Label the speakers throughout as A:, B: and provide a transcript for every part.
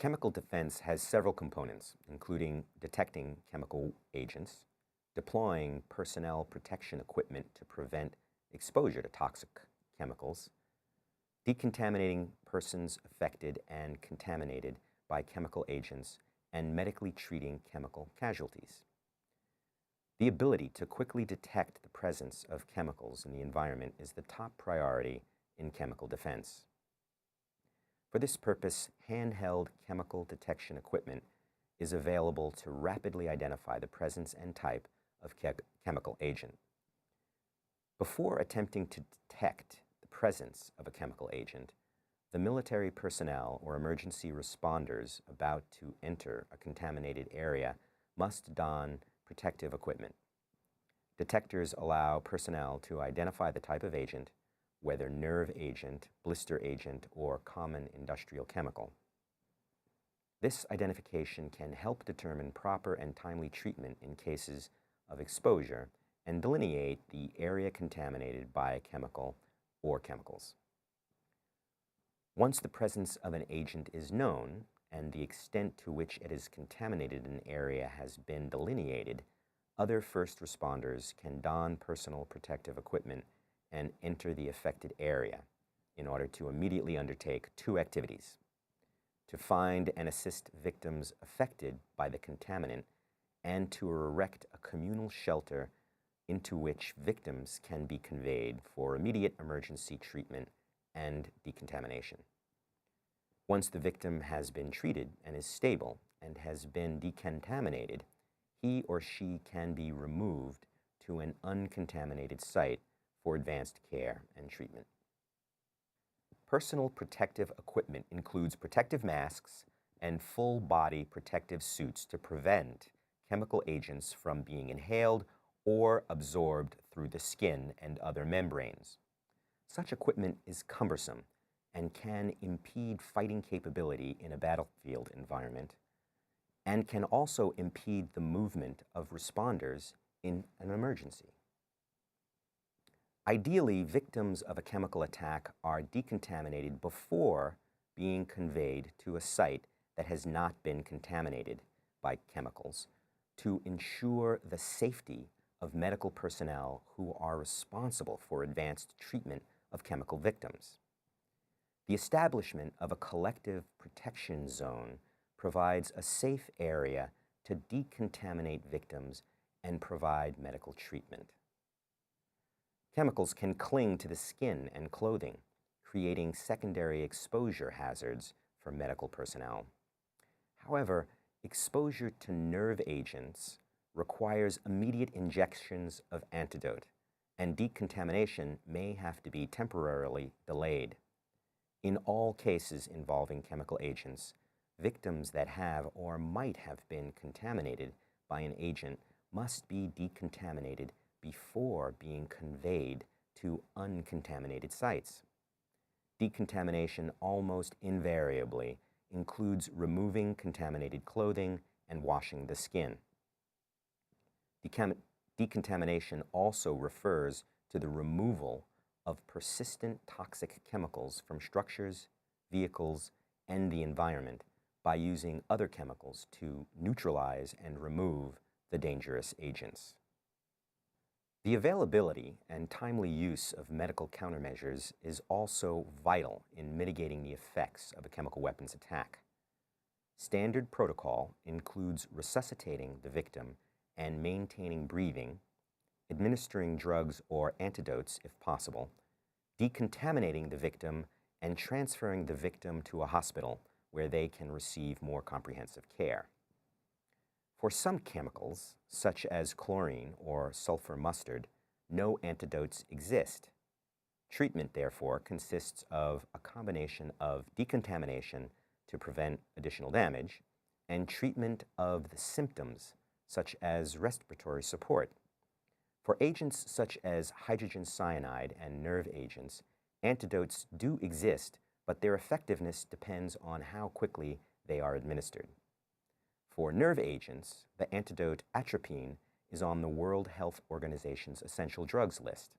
A: Chemical defense has several components, including detecting chemical agents, deploying personnel protection equipment to prevent exposure to toxic chemicals, decontaminating persons affected and contaminated by chemical agents, and medically treating chemical casualties. The ability to quickly detect the presence of chemicals in the environment is the top priority in chemical defense. For this purpose, handheld chemical detection equipment is available to rapidly identify the presence and type of chemical agent. Before attempting to detect the presence of a chemical agent, the military personnel or emergency responders about to enter a contaminated area must don protective equipment. Detectors allow personnel to identify the type of agent, whether nerve agent, blister agent, or common industrial chemical. This identification can help determine proper and timely treatment in cases of exposure and delineate the area contaminated by a chemical or chemicals. Once the presence of an agent is known and the extent to which it is contaminated in an area has been delineated, other first responders can don personal protective equipment and enter the affected area in order to immediately undertake two activities: to find and assist victims affected by the contaminant and to erect a communal shelter into which victims can be conveyed for immediate emergency treatment and decontamination. Once the victim has been treated and is stable and has been decontaminated, he or she can be removed to an uncontaminated site for advanced care and treatment. Personal protective equipment includes protective masks and full-body protective suits to prevent chemical agents from being inhaled or absorbed through the skin and other membranes. Such equipment is cumbersome and can impede fighting capability in a battlefield environment, and can also impede the movement of responders in an emergency. Ideally, victims of a chemical attack are decontaminated before being conveyed to a site that has not been contaminated by chemicals to ensure the safety of medical personnel who are responsible for advanced treatment of chemical victims. The establishment of a collective protection zone provides a safe area to decontaminate victims and provide medical treatment. Chemicals can cling to the skin and clothing, creating secondary exposure hazards for medical personnel. However, exposure to nerve agents requires immediate injections of antidote, and decontamination may have to be temporarily delayed. In all cases involving chemical agents, victims that have or might have been contaminated by an agent must be decontaminated before being conveyed to uncontaminated sites. Decontamination almost invariably includes removing contaminated clothing and washing the skin. Decontamination also refers to the removal of persistent toxic chemicals from structures, vehicles, and the environment by using other chemicals to neutralize and remove the dangerous agents. The availability and timely use of medical countermeasures is also vital in mitigating the effects of a chemical weapons attack. Standard protocol includes resuscitating the victim and maintaining breathing, administering drugs or antidotes if possible, decontaminating the victim, and transferring the victim to a hospital where they can receive more comprehensive care. For some chemicals, such as chlorine or sulfur mustard, no antidotes exist. Treatment, therefore, consists of a combination of decontamination to prevent additional damage and treatment of the symptoms, such as respiratory support. For agents such as hydrogen cyanide and nerve agents, antidotes do exist, but their effectiveness depends on how quickly they are administered. For nerve agents, the antidote atropine is on the World Health Organization's essential drugs list,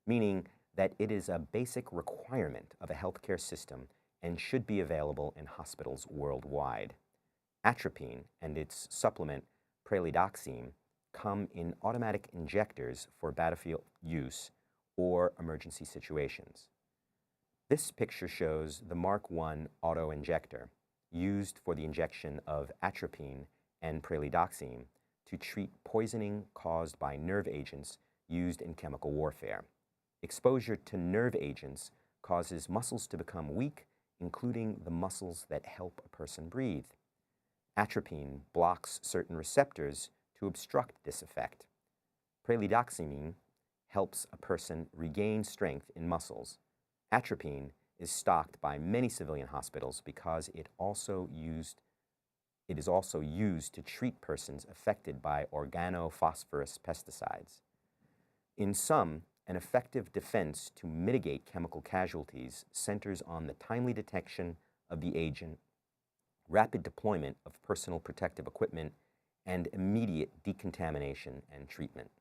A: meaning that it is a basic requirement of a healthcare system and should be available in hospitals worldwide. Atropine and its supplement pralidoxime come in automatic injectors for battlefield use or emergency situations. This picture shows the Mark I auto-injector used for the injection of atropine and pralidoxime to treat poisoning caused by nerve agents used in chemical warfare. Exposure to nerve agents causes muscles to become weak, including the muscles that help a person breathe. Atropine blocks certain receptors to obstruct this effect. Pralidoxime helps a person regain strength in muscles. Atropine is stocked by many civilian hospitals because it is also used to treat persons affected by organophosphorus pesticides. In sum, an effective defense to mitigate chemical casualties centers on the timely detection of the agent, rapid deployment of personal protective equipment, and immediate decontamination and treatment.